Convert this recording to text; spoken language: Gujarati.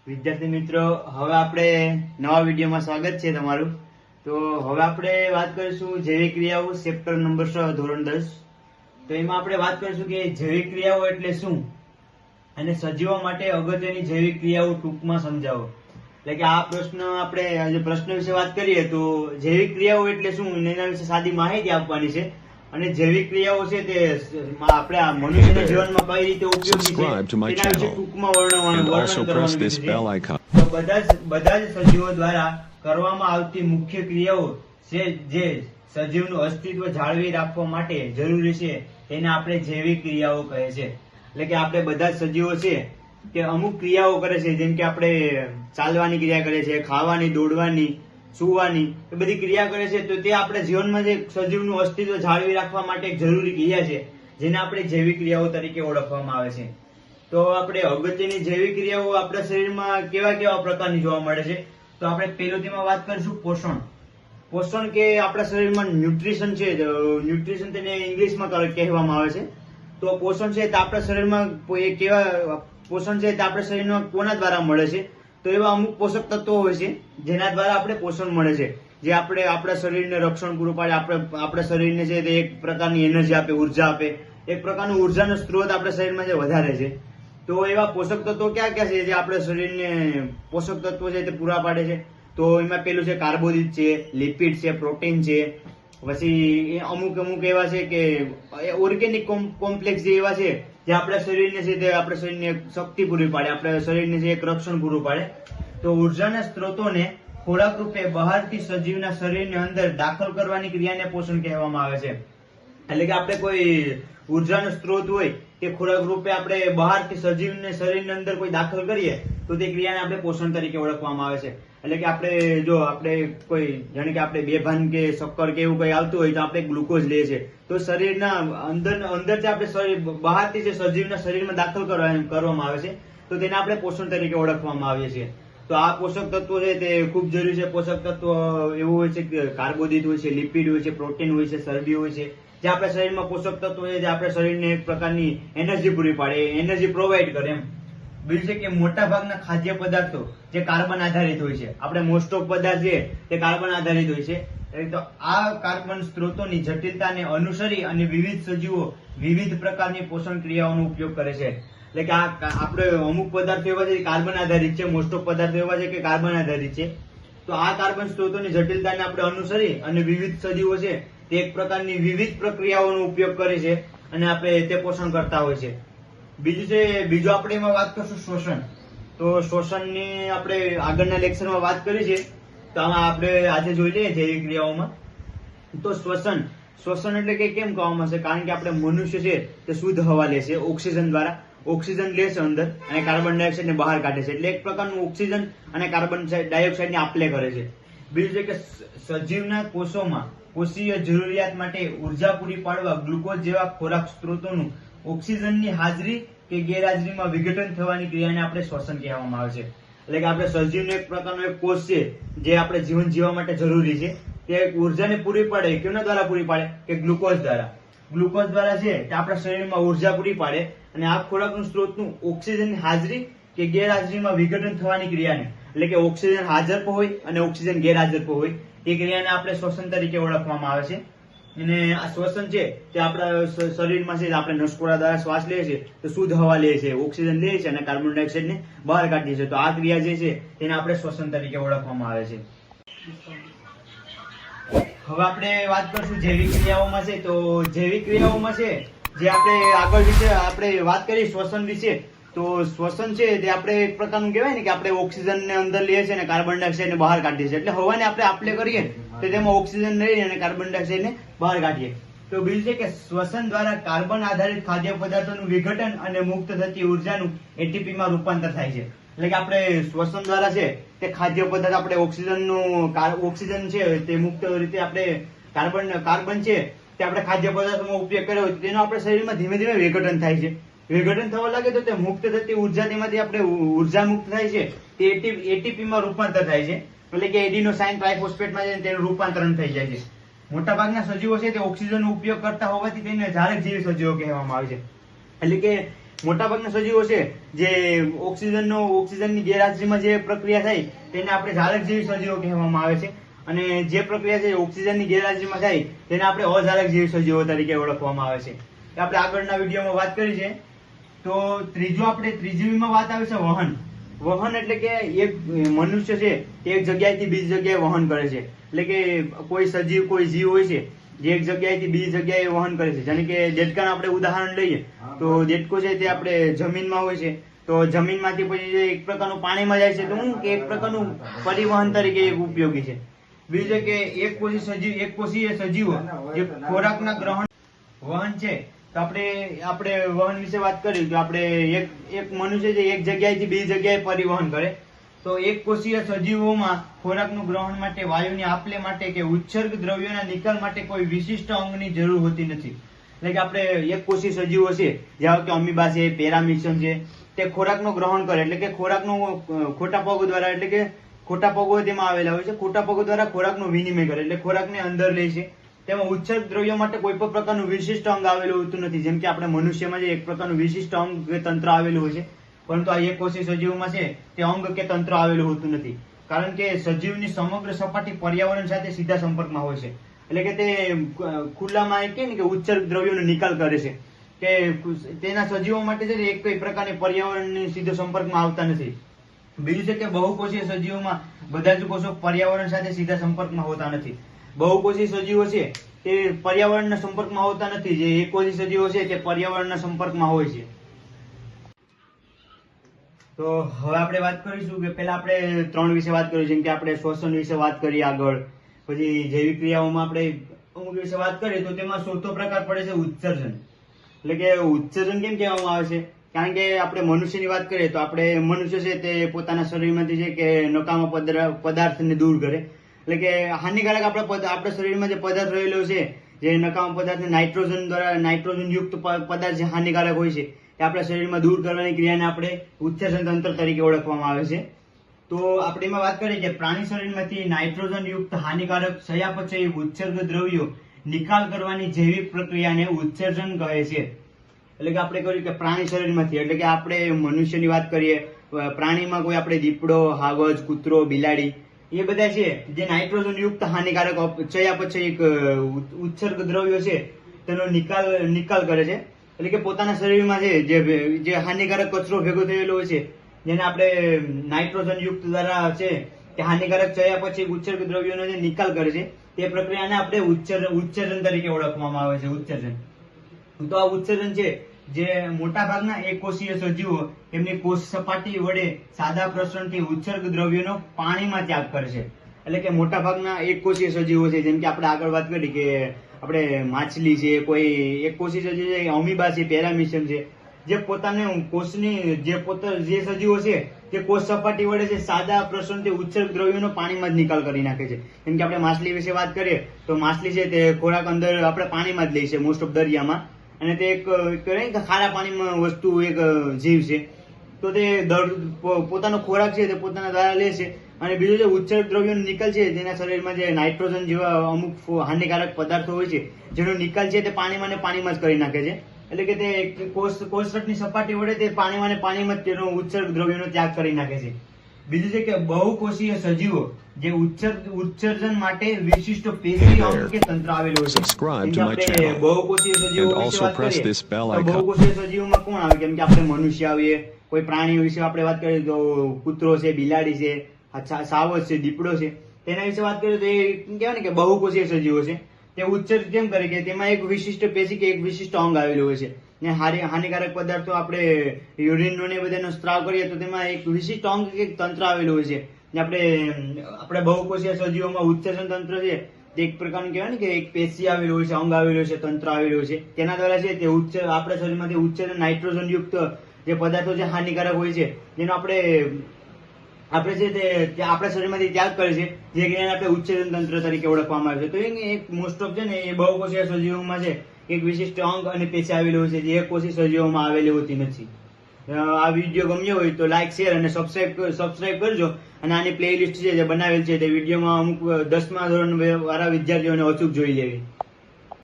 વિદ્યાર્થી મિત્રો, હવે આપણે નવા વિડીયોમાં સ્વાગત છે તમારું. તો હવે આપણે વાત કરીશું જૈવિક ક્રિયાઓ, ચેપ્ટર નંબર 6, ધોરણ 10. તો એમાં આપણે વાત કરીશું કે જૈવિક ક્રિયાઓ એટલે શું અને સજીવો માટે અગત્યની જૈવિક ક્રિયાઓ ટૂંકમાં સમજાવો. એટલે કે આ પ્રશ્ન આપણે આજે પ્રશ્ન વિશે વાત કરીએ તો જૈવિક ક્રિયાઓ એટલે શું એના વિશે સાદી માહિતી આપવાની છે. અને જૈવિક ક્રિયાઓ છે તે આપણે આ મનુષ્યના જીવનમાં કઈ રીતે ઉપયોગી છે તેના વિશે ટૂંકમાં વર્ણન કરવાનું છે. તો બધા જ સજીવો દ્વારા કરવામાં આવતી મુખ્ય ક્રિયાઓ છે જે સજીવનું અસ્તિત્વ જાળવી રાખવા માટે જરૂરી છે તેને આપણે જૈવિક ક્રિયાઓ કહે છે. એટલે કે આપણે બધા જ સજીવો છે કે અમુક ક્રિયાઓ કરે છે, જેમ કે આપણે ચાલવાની ક્રિયા કરે છે, ખાવાની, દોડવાની, સુવાની, એ બધી ક્રિયા કરે છે. તો તે આપણે જીવનમાં જે સજીવનું અસ્તિત્વ જાળવી રાખવા માટે એક જરૂરી ક્રિયા છે જેને આપણે જૈવિક ક્રિયાઓ તરીકે ઓળખવામાં આવે છે. તો આપણે અગત્યની જૈવિક ક્રિયાઓ આપણા શરીરમાં કેવા કેવા પ્રકારની જોવા મળે છે. તો આપણે પહેલું વાત કરીશું પોષણ. પોષણ કે આપણા શરીરમાં ન્યુટ્રિશન છે, ન્યુટ્રિશન તેને ઇંગ્લિશમાં કહેવામાં આવે છે. તો પોષણ છે તે આપણા શરીરમાં કેવા પોષણ છે તે આપણા શરીરમાં કોના દ્વારા મળે છે? તો એવા અમુક પોષક તત્વો હોય છે જેના દ્વારા આપણે પોષણ મળે છે, જે આપણે આપણા શરીરને રક્ષણ પૂરું પાડે, આપણા શરીરને છે તે એક પ્રકારની એનર્જી આપે, ઉર્જા આપે, એક પ્રકારનું ઉર્જાનો સ્ત્રોત આપણા શરીરમાં જે વધારે છે. તો એવા પોષક તત્વો ક્યાં ક્યાં છે જે આપણા શરીરને પોષક તત્વો છે તે પૂરા પાડે છે? તો એમાં પેલું છે કાર્બોદિત છે, લિપિડ છે, પ્રોટીન છે, પછી અમુક એવા છે કે ઓર્ગેનિક કોમ્પ્લેક્સ જે એવા છે જે આપણા શરીરને છે તે આપણા શરીરને શક્તિ પૂરી પાડે, આપણા શરીરને છે એક રક્ષણ પૂરું પાડે. તો ઉર્જાના સ્ત્રોતોને ખોરાક રૂપે બહારથી સજીવના શરીરની અંદર દાખલ કરવાની ક્રિયાને પોષણ કહેવામાં આવે છે. એટલે કે આપણે કોઈ ઉર્જાનો સ્ત્રોત હોય તે ખોરાક રૂપે આપણે બહારથી સજીવને શરીરની અંદર કોઈ દાખલ કરીએ તો તે ક્રિયાને આપણે પોષણ તરીકે ઓળખવામાં આવે છે. એટલે કે આપણે જો આપણે કોઈ જાણે કે આપણે બેભાન કે શક્કર કે એવું કઈ આવતું હોય તો આપણે ગ્લુકોઝ લઈએ છીએ, તો શરીરના અંદરથી આપણે બહારથી જે સજીવના શરીરમાં દાખલ કરવામાં આવે છે તો તેને આપણે પોષણ તરીકે ઓળખવામાં આવીએ છીએ. તો આ પોષક તત્વો છે તે ખૂબ જરૂરી છે. પોષક તત્વો એવું હોય છે કે કાર્બોદિત હોય છે, લિપિડ હોય છે, પ્રોટીન હોય છે, ચરબી હોય છે, જે આપણા શરીરમાં પોષક તત્વો છે જે આપણા શરીરને એક પ્રકારની એનર્જી પૂરી પાડે, એનર્જી પ્રોવાઈડ કરે એમ. બીજું છે કે મોટા ભાગના ખાદ્ય પદાર્થો જે કાર્બન આધારિત હોય છે, આપણે મોસ્ટ ઓફ પદાર્થ છે તે કાર્બન આધારિત હોય છે. તો આ કાર્બન સ્ત્રોતોની જટિલતાને અનુસરી અને વિવિધ સજીવો વિવિધ પ્રકારની પોષણ ક્રિયાઓનો ઉપયોગ કરે છે. એટલે કે આપણે અમુક પદાર્થો એવા છે કાર્બન આધારિત છે, મોસ્ટ ઓફ પદાર્થો એવા છે કે કાર્બન આધારિત છે. તો આ કાર્બન સ્ત્રોતોની જટિલતાને આપણે અનુસરી અને વિવિધ સજીવો છે તે એક પ્રકારની વિવિધ પ્રક્રિયાઓનો ઉપયોગ કરે છે અને આપણે તે પોષણ કરતા હોય છે. બીજું આપણે એમાં વાત કરશું શોષણ. તો શોષણની આપણે આગળના લેક્ચરમાં વાત કરી છે, તો આમાં આપણે આજે જોઈ લઈએ જૈવિક ક્રિયાઓમાં. તો શ્વસન એટલે કે કેમ કહેવામાં છે? કારણ કે આપણે મનુષ્ય છે તે શુદ્ધ હવા લે છે, ઓક્સિજન દ્વારા ઓક્સિજન લે છે અંદર અને કાર્બન ડાયોક્સાઇડ ને બહાર કાઢે છે. એટલે એક પ્રકારનું ઓક્સિજન અને કાર્બન ડાયોક્સાઇડ ની આપલે કરે છે. બીજું છે કે સજીવના કોષોમાં કોષીય જરૂરિયાત માટે ઉર્જા પૂરી પાડવા ગ્લુકોઝ જેવા ખોરાક સ્ત્રોતોનું ઓક્સિજનની હાજરી કે ગેરહાજરીમાં વિઘટન થવાની ક્રિયાને આપણે શ્વસન કહેવામાં આવે છે. એટલે કે આપણે સજીવનો એક પ્રકારનો એક કોષ છે જે આપણે જીવન જીવવા માટે જરૂરી છે, તે ઉર્જાને પૂરી પાડે. કેના દ્વારા પૂરી પાડે? કે ગ્લુકોઝ દ્વારા. ગ્લુકોઝ દ્વારા છે તે આપણા શરીરમાં ઉર્જા પૂરી પાડે અને આ ખોરાકનું સ્ત્રોતનું ઓક્સિજનની હાજરી કે ગેરહાજરીમાં વિઘટન થવાની ક્રિયાને, એટલે કે ઓક્સિજન હાજર પર હોય અને ઓક્સિજન ગેરહાજર પર હોય તે ક્રિયાને આપણે શ્વસન તરીકે ઓળખવામાં આવે છે. અને આ શ્વસન છે તે આપણા શરીરમાં છે આપણે નસકોરા દ્વારા શ્વાસ લઈએ છીએ તો શુદ્ધ હવા લઈએ છીએ, ઓક્સિજન લઈએ છીએ અને કાર્બન ડાયોક્સાઇડ ને બહાર કાઢીએ છીએ. તો આ ક્રિયા જે છે તેને આપણે શ્વસન તરીકે ઓળખવામાં આવે છે. હવે આપણે વાત કરશું જૈવિક ક્રિયાઓમાં છે. તો જૈવિક ક્રિયાઓમાં છે જે આપણે આગળ વિશે આપણે વાત કરી શ્વસન વિશે. તો શ્વસન છે તે આપણે એક પ્રકારનું કહેવાય ને કે આપણે ઓક્સિજન ને અંદર લઈએ છીએ અને કાર્બન ડાયોક્સાઇડ ને બહાર કાઢીએ છીએ. એટલે હવાને આપણે આપલે કરીએ તો તેમાં ઓક્સિજન લઈએ અને કાર્બન ડાયોક્સાઇડ ને બહાર કાઢીએ. તો બીજું છે કે શ્વસન દ્વારા કાર્બન આધારિત ખાદ્ય પદાર્થોનું વિઘટન અને મુક્ત થતી ઉર્જાનું એટીપી માં રૂપાંતર થાય છે. એટલે કે આપણે શ્વસન દ્વારા છે તે ખાદ્ય પદાર્થ આપણે ઓક્સિજન છે તે મુક્ત રીતે આપણે કાર્બન છે તે આપણે ખાદ્ય પદાર્થોમાં ઉપયોગ કર્યો હોય તેનો આપણા શરીરમાં ધીમે ધીમે વિઘટન થાય છે. વિઘટન થવા લાગે તો તે મુક્ત થતી ઉર્જા, તેમાંથી આપણે ઉર્જા મુક્ત થાય છે તે એટીપી માં રૂપાંતર થાય છે. એટલે કે એડિનોસાઇન ટ્રાઇફોસ્ફેટમાં તેનું રૂપાંતરણ થઈ જાય છે. મોટાભાગના સજીવો છે તે ઓક્સિજનનો ઉપયોગ કરતા હોવાથી તેને ઝાડક જીવી સજીવો કહેવામાં આવે છે. એટલે કે મોટાભાગના સજીવો છે જે ઓક્સિજનની ગેરહાજરીમાં જે પ્રક્રિયા થાય તેને આપણે ઝાલક જેવી સજીવો કહેવામાં આવે છે, અને જે પ્રક્રિયા છે ઓક્સિજનની ગેરહાજરીમાં થાય તેને આપણે અઝાલક જેવી સજીવો તરીકે ઓળખવામાં આવે છે. આપણે આગળના વિડીયોમાં વાત કરી છે. તો ત્રીજીમાં વાત આવે છે વહન. વહન એટલે કે એક મનુષ્ય છે તે એક જગ્યાએથી બીજી જગ્યાએ વહન કરે છે. એટલે કે કોઈ જીવ હોય છે જે એક જગ્યાએથી બીજી જગ્યાએ વહન કરે છે. જેને કે દેડકાનું આપણે ઉદાહરણ લઈએ તો દેડકો છે તે આપણે જમીનમાં હોય છે, તો જમીનમાંથી પછી એક પ્રકારનું પાણીમાં જાય છે, તો હું કે એક પ્રકારનું પરિવહન તરીકે એક ઉપયોગી છે. બીજું છે કે એક કોષીય સજીવો જે ખોરાકના ગ્રહણ વહન છે. તો આપણે વહન વિશે વાત કરી તો આપણે એક મનુષ્ય છે એક જગ્યાએથી બીજી જગ્યાએ પરિવહન કરે. તો એક કોષીય સજીવોમાં ખોરાકનું ગ્રહણ માટે, વાયુની આપલે માટે કે ઉત્સર્ગ દ્રવ્યોના નિકાલ માટે કોઈ વિશિષ્ટ અંગની જરૂર હોતી નથી. એટલે કે આપણે એક કોષીય સજીવો છે જેવા કે અમીબા છે, પેરામિક્સન છે, તે ખોરાકનું ગ્રહણ કરે એટલે કે ખોરાકનું ખોટા પગો દ્વારા, એટલે કે ખોટા પગો તેમાં આવેલા હોય છે, ખોટા પગો દ્વારા ખોરાકનું વિનિમય કરે એટલે ખોરાકને અંદર લે છે. તેમાં ઉત્સર્ગ દ્રવ્યો માટે કોઈ પણ પ્રકારનું વિશિષ્ટ અંગ આવેલું હોતું નથી. જેમ કે આપણે મનુષ્યમાં જે એક પ્રકારનું વિશિષ્ટ અંગ કે તંત્ર આવેલું હોય છે, પરંતુ આ એક કોષીય સજીવોમાં છે તે અંગ કે તંત્ર આવેલું હોતું નથી. કારણ કે સજીવની સમગ્ર સપાટી પર્યાવરણ સાથે સીધા સંપર્કમાં હોય છે. એટલે કે તે ખુલ્લામાં કે ઉત્સર્ગ દ્રવ્યોનો નિકાલ કરે છે, કે તેના સજીવો માટે છે એક કઈ પ્રકારની પર્યાવરણની સીધો સંપર્કમાં આવતા નથી. બીજું છે કે બહુકોષીય સજીવોમાં બધા જ કોષો પર્યાવરણ સાથે સીધા સંપર્કમાં હોતા નથી. બહુકોષીય સજીવો છે તે પર્યાવરણના સંપર્કમાં હોતા નથી, જે એકકોષી સજીવો છે તે પર્યાવરણના સંપર્કમાં હોય છે. તો હવે આપણે વાત કરીશું કે પહેલા આપણે 3 વિશે વાત કરી, જેમ કે આપણે શ્વસન વિશે વાત કરી આગળ, પછી જૈવિક ક્રિયાઓમાં આપણે અમુક વિશે વાત કરીએ તો તેમાં ચોથો પ્રકાર પડે છે ઉત્સર્જન. એટલે કે ઉત્સર્જન કેમ કહેવામાં આવે છે? કારણ કે આપણે મનુષ્યની વાત કરીએ તો આપણે મનુષ્ય છે તે પોતાના શરીરમાંથી છે કે નકામા પદાર્થને દૂર કરે. એટલે કે હાનિકારક આપણા શરીરમાં જે પદાર્થ રહેલો છે, જે નકામા પદાર્થ નાઇટ્રોજન યુક્ત પદાર્થ જે હાનિકારક હોય છે એ આપણા શરીરમાં દૂર કરવાની ક્રિયાને આપણે ઉત્સર્જન તંત્ર તરીકે ઓળખવામાં આવે છે. તો આપણે એમાં વાત કરીએ કે પ્રાણી શરીરમાંથી નાઇટ્રોજન યુક્ત હાનિકારક ચયાપચયી ઉત્સર્ગ દ્રવ્યો નિકાલ કરવાની જૈવિક પ્રક્રિયાને ઉત્સર્જન કહે છે. એટલે કે આપણે કહ્યું કે પ્રાણી શરીરમાંથી, એટલે કે આપણે મનુષ્યની વાત કરીએ, પ્રાણીમાં કોઈ આપણે દીપડો, હાવજ, કૂતરો, બિલાડી એ બધા છે જે નાઇટ્રોજન યુક્ત હાનિકારક ચયાપચયી ઉત્સર્ગ દ્રવ્યો છે તેનો નિકાલ કરે છે. એટલે કે પોતાના શરીરમાં છે જે હાનિકારક કચરો ભેગો થયેલો હોય છે, જેને આપણે નાઇટ્રોજન યુક્ત દ્વારા છે તે હાનિકારક ચયાપચયી ઉત્સર્ગ દ્રવ્યોનો જે નિકાલ કરે છે તે પ્રક્રિયાને આપણે ઉત્સર્જન તરીકે ઓળખવામાં આવે છે. ઉત્સર્જન. તો આ ઉત્સર્જન છે જે મોટા ભાગના એકકોષીય સજીવો એમની કોષ સપાટી વડે સાદા પ્રસરણથી ઉત્સર્ગ દ્રવ્યોનો પાણીમાં ત્યાગ કરે છે. એટલે કે મોટા ભાગના એકકોષીય સજીવો છે, જેમ કે આપણે આગળ વાત કરી કે આપણે માછલી છે, કોઈ એકકોષીય સજીવ છે, અમીબા છે, પેરામિક્સન છે, જે પોતાને કોષની જે સજીવો છે તે કોષ સપાટી વડે છે સાદા પ્રસરણથી ઉત્સર્ગ દ્રવ્યોનો પાણીમાં જ નિકાલ કરી નાખે છે. જેમ કે આપણે માછલી વિશે વાત કરીએ તો માછલી છે તે ખોરાક અંદર આપણે પાણીમાં જ લે છે, મોસ્ટ ઓફ દરિયામાં, અને તે એક ખારા પાણીમાં વસ્તુ એક જીવ છે. તો તે પોતાનો ખોરાક છે તે પોતાના દ્વારા લે છે. અને બીજું જે ઉત્સર્ગ દ્રવ્યોનો નિકાલ છે, તેના શરીરમાં જે નાઇટ્રોજન જેવા અમુક હાનિકારક પદાર્થો હોય છે જેનો નિકાલ છે તે પાણીમાં ને પાણીમાં જ કરી નાખે છે. એટલે કે તે કોષરસની સપાટી વડે તે પાણીમાં ને પાણીમાં જ તેનો ઉત્સર્ગ દ્રવ્યોનો ત્યાગ કરી નાખે છે. બીજું છે કે બહુકોષીય સજીવો જે ઉત્સર્જન માટે વિશિષ્ટ પેશી અંગ કે તંત્ર આવેલું હોય છે. બહુકોષીય સજીવો વિશે વાત કરીએ તો બહુકોષીય સજીવોમાં કોણ આવે? કેમ કે આપણે મનુષ્ય આવીએ, કોઈ પ્રાણીઓ વિશે આપણે વાત કરીએ તો કૂતરો છે, બિલાડી છે, સાવજ છે, દીપડો છે, તેના વિશે વાત કરીએ તો એ કહેવાય ને કે બહુકોષીય સજીવો છે. તે ઉત્સર્ગ કેમ કરે કે તેમાં એક વિશિષ્ટ પેશી કે એક વિશિષ્ટ અંગ આવેલું હોય છે. ને હાનિકારક પદાર્થો આપણે યુરિનનો ને બધાનો સ્ત્રાવ કરીએ તો તેમાં એક વિશિષ્ટ અંગ કે તંત્ર આવેલું હોય છે. આપણે બહુકોષીય સજીવોમાં ઉત્સર્જન તંત્ર છે તે એક પ્રકારનું કહેવાય ને કે એક પેશી આવેલું હોય છે, અંગ આવેલું હોય છે, તંત્ર આવેલું હોય છે. તેના દ્વારા છે તે આપણા શરીરમાંથી ઉત્સર્જન નાઇટ્રોજન યુક્ત જે પદાર્થો જે હાનિકારક હોય છે જેનો આપણે છે તે આપણા શરીરમાંથી ત્યાગ કરે છે, જે જ્ઞાન આપણે ઉત્સર્જન તંત્ર તરીકે ઓળખવામાં આવે છે. તો એક મોસ્ટ ઓફ છે ને એ બહુકોષીય સજીવોમાં છે એક વિશિષ્ટ અંગ અને પેશી આવેલું હોય છે, જે એકકોષી સજીવોમાં આવેલી હોતી નથી. આ વિડીયો ગમ્યો હોય તો લાઈક, શેર અને સબસ્ક્રાઇબ કરજો. અને આની પ્લેલિસ્ટ છે જે બનાવેલ છે તે વિડીયોમાં અમુક 10મા ધોરણ વાળા વિદ્યાર્થીઓને અચૂક જોઈ લેવી.